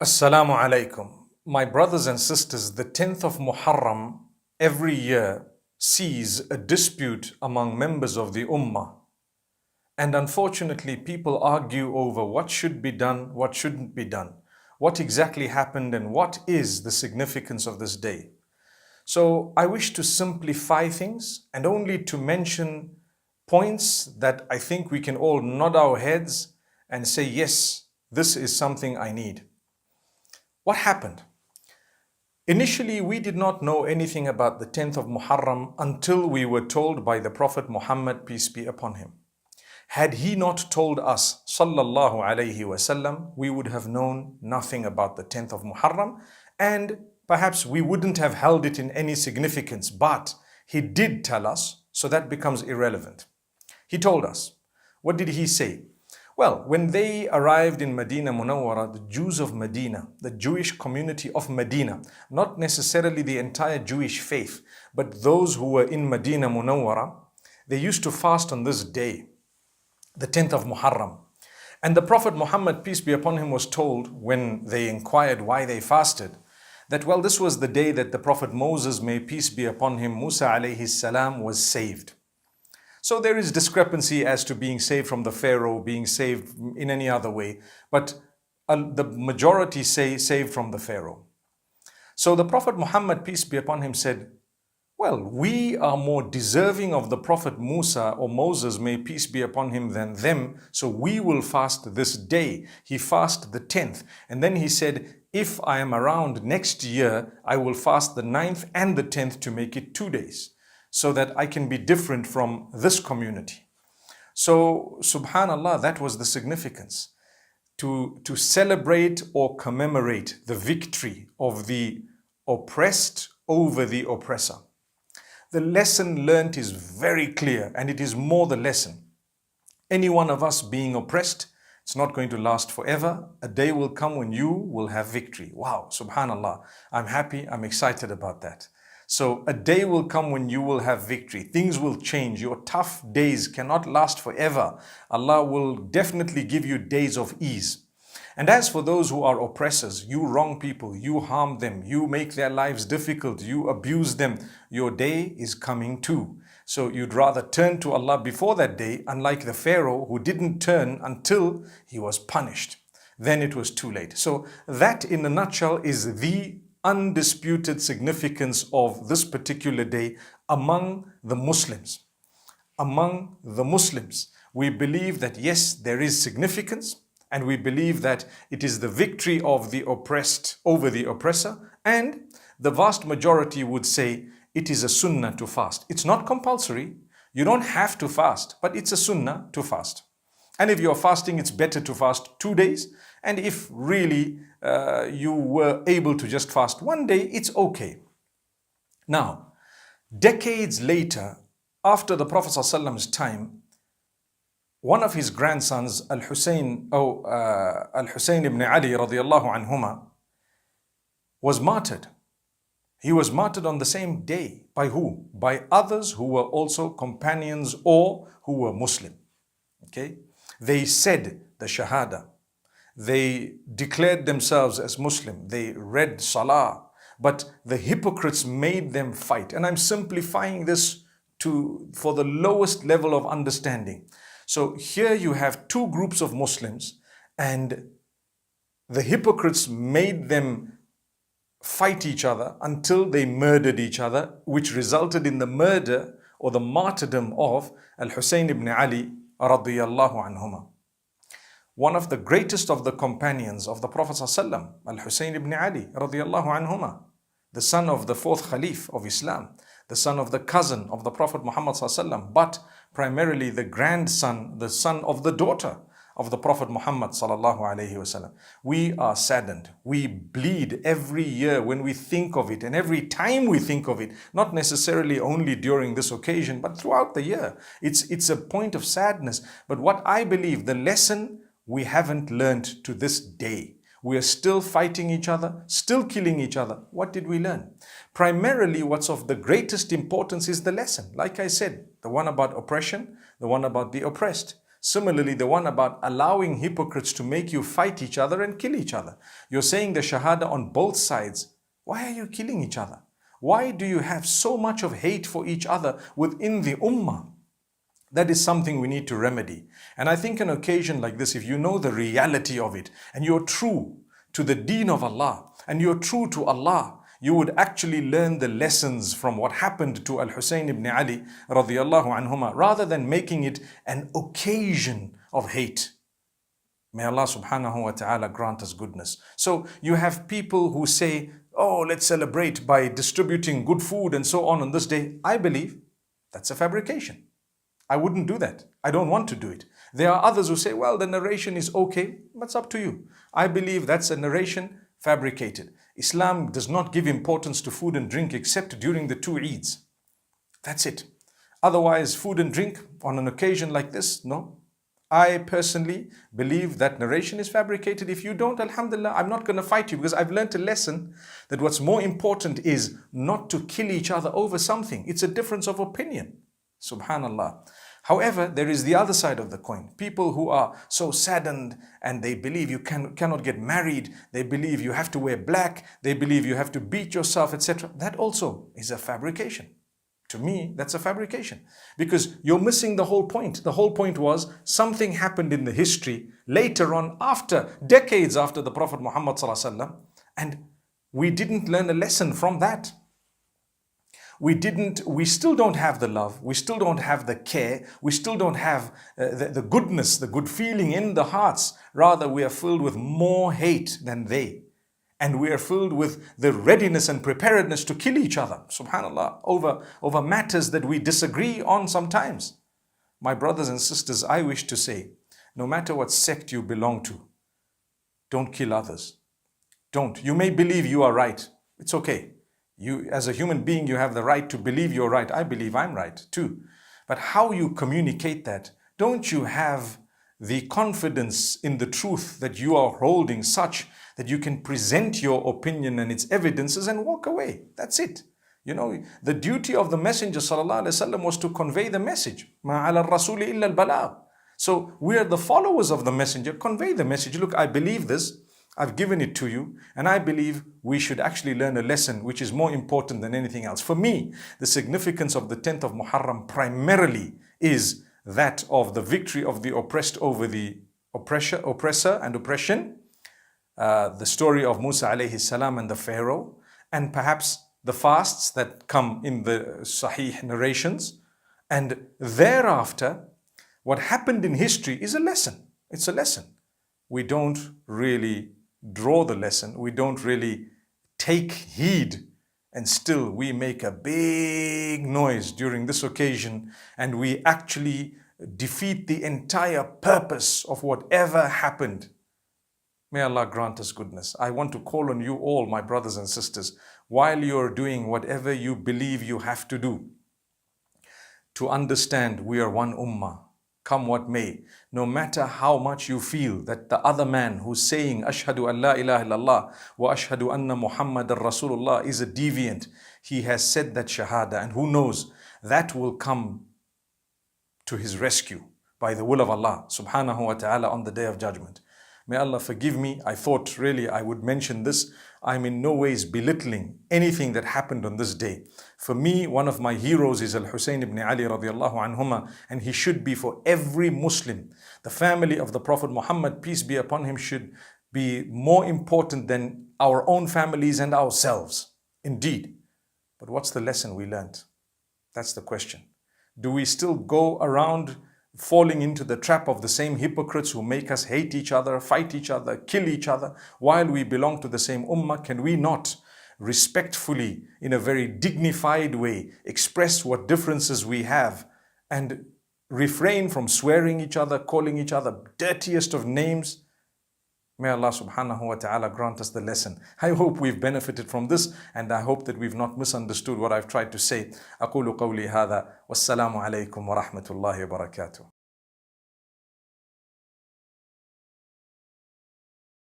Assalamu alaikum. My brothers and sisters, the 10th of Muharram every year sees a dispute among members of the Ummah. And unfortunately, people argue over what should be done, what shouldn't be done, what exactly happened, and what is the significance of this day. So I wish to simplify things and only to mention points that I think we can all nod our heads and say, yes, this is something I need. What happened? Initially, we did not know anything about the 10th of Muharram until we were told by the Prophet Muhammad, peace be upon him. Had he not told us, sallallahu alayhi wasallam, we would have known nothing about the 10th of Muharram, and perhaps we wouldn't have held it in any significance, but he did tell us, so that becomes irrelevant. He told us. What did he say? Well, when they arrived in Medina Munawwara, the Jews of Medina, the Jewish community of Medina, not necessarily the entire Jewish faith, but those who were in Medina Munawwara, they used to fast on this day, the 10th of Muharram. And the Prophet Muhammad, peace be upon him, was told when they inquired why they fasted, that well, this was the day that the Prophet Moses, may peace be upon him, Musa alayhi salam, was saved. So there is discrepancy as to being saved from the Pharaoh, being saved in any other way, but the majority say saved from the Pharaoh. So the Prophet Muhammad, peace be upon him, said, well, we are more deserving of the Prophet Musa or Moses, may peace be upon him, than them, so we will fast this day. He fasted the 10th, and then he said, if I am around next year, I will fast the 9th and the 10th to make it 2 days, so that I can be different from this community. So, subhanallah, that was the significance. To celebrate or commemorate the victory of the oppressed over the oppressor. The lesson learnt is very clear, and it is more the lesson. Any one of us being oppressed, it's not going to last forever. A day will come when you will have victory. Wow, subhanallah. I'm happy, I'm excited about that. So a day will come when you will have victory. Things will change. Your tough days cannot last forever. Allah will definitely give you days of ease. And as for those who are oppressors, you wrong people, you harm them, you make their lives difficult, you abuse them, your day is coming too. So you'd rather turn to Allah before that day, unlike the Pharaoh who didn't turn until he was punished. Then it was too late. So that in a nutshell is the undisputed significance of this particular day among the Muslims. Among the Muslims, we believe that yes, there is significance, and we believe that it is the victory of the oppressed over the oppressor, and the vast majority would say it is a sunnah to fast. It's not compulsory. You don't have to fast, but it's a sunnah to fast. And if you're fasting, it's better to fast 2 days. And if really you were able to just fast 1 day, it's okay. Now, decades later, after the Prophet ﷺ's time, one of his grandsons, Hussain ibn Ali radiallahu anhuma, was martyred. He was martyred on the same day. By who? By others who were also companions or who were Muslim. Okay? They said the Shahada. They declared themselves as Muslim. They read Salah. But the hypocrites made them fight. And I'm simplifying this for the lowest level of understanding. So here you have two groups of Muslims, and the hypocrites made them fight each other until they murdered each other, which resulted in the murder or the martyrdom of Hussain ibn Ali radiyallahu anhuma. One of the greatest of the companions of the Prophet ﷺ, Hussain ibn Ali radiyallahu anhuma, the son of the fourth Khalif of Islam, the son of the cousin of the Prophet Muhammad ﷺ, but primarily the grandson, the son of the daughter of the Prophet Muhammad ﷺ. We are saddened. We bleed every year when we think of it, and every time we think of it, not necessarily only during this occasion, but throughout the year. It's a point of sadness. But what I believe, the lesson we haven't learned to this day. We are still fighting each other, still killing each other. What did we learn? Primarily, what's of the greatest importance is the lesson. Like I said, the one about oppression, the one about the oppressed. Similarly, the one about allowing hypocrites to make you fight each other and kill each other. You're saying the shahada on both sides. Why are you killing each other? Why do you have so much of hate for each other within the ummah? That is something we need to remedy. And I think an occasion like this, if you know the reality of it, and you're true to the deen of Allah, and you're true to Allah, you would actually learn the lessons from what happened to Hussain ibn Ali radiyallahu anhuma, rather than making it an occasion of hate. May Allah subhanahu wa ta'ala grant us goodness. So you have people who say, oh, let's celebrate by distributing good food and so on this day. I believe that's a fabrication. I wouldn't do that. I don't want to do it. There are others who say, well, the narration is okay, but it's up to you. I believe that's a narration fabricated. Islam does not give importance to food and drink except during the 2 Eids. That's it. Otherwise, food and drink on an occasion like this, no. I personally believe that narration is fabricated. If you don't, alhamdulillah, I'm not going to fight you, because I've learned a lesson that what's more important is not to kill each other over something. It's a difference of opinion. Subhanallah. However, there is the other side of the coin. People who are so saddened and they believe you cannot get married. They believe you have to wear black. They believe you have to beat yourself, etc. That also is a fabrication. To me, that's a fabrication, because you're missing the whole point. The whole point was something happened in the history later on, after decades after the Prophet Muhammad ﷺ, and we didn't learn a lesson from that. We still don't have the love, we still don't have the care, we still don't have the goodness, the good feeling in the hearts. Rather, we are filled with more hate than they. And we are filled with the readiness and preparedness to kill each other, subhanallah, over matters that we disagree on sometimes. My brothers and sisters, I wish to say, no matter what sect you belong to, don't kill others. Don't. You may believe you are right. It's okay. You, as a human being, you have the right to believe you're right. I believe I'm right too. But how you communicate that, don't you have the confidence in the truth that you are holding such that you can present your opinion and its evidences and walk away? That's it. You know, the duty of the Messenger ﷺ was to convey the message. مَا عَلَى الرَّسُولِ إِلَّا الْبَلَاغُ. So we are the followers of the Messenger. Convey the message. Look, I believe this. I've given it to you, and I believe we should actually learn a lesson which is more important than anything else. For me, the significance of the 10th of Muharram primarily is that of the victory of the oppressed over the oppressor and oppression, the story of Musa alayhi salam and the Pharaoh, and perhaps the fasts that come in the Sahih narrations. And thereafter, what happened in history is a lesson. It's a lesson. We don't really draw the lesson. We don't really take heed, and still we make a big noise during this occasion, and we actually defeat the entire purpose of whatever happened. May Allah grant us goodness. I want to call on you all, my brothers and sisters, while you're doing whatever you believe you have to do, to understand we are one ummah. Come what may, no matter how much you feel that the other man who's saying Ashhadu an la ilaha illallah wa ashhadu anna Muhammadan Rasulullah is a deviant, he has said that shahada, and who knows, that will come to his rescue by the will of Allah subhanahu wa ta'ala on the day of judgment. May Allah forgive me. I thought really I would mention this. I'm in no ways belittling anything that happened on this day. For me, one of my heroes is Hussain ibn Ali radiallahu anhuma, and he should be for every Muslim. The family of the Prophet Muhammad, peace be upon him, should be more important than our own families and ourselves. Indeed. But what's the lesson we learned? That's the question. Do we still go around falling into the trap of the same hypocrites who make us hate each other, fight each other, kill each other, while we belong to the same ummah? Can we not respectfully, in a very dignified way, express what differences we have and refrain from swearing each other, calling each other dirtiest of names? May Allah subhanahu wa ta'ala grant us the lesson. I hope we've benefited from this, and I hope that we've not misunderstood what I've tried to say. أقول قولي هذا والسلام عليكم ورحمة الله وبركاته.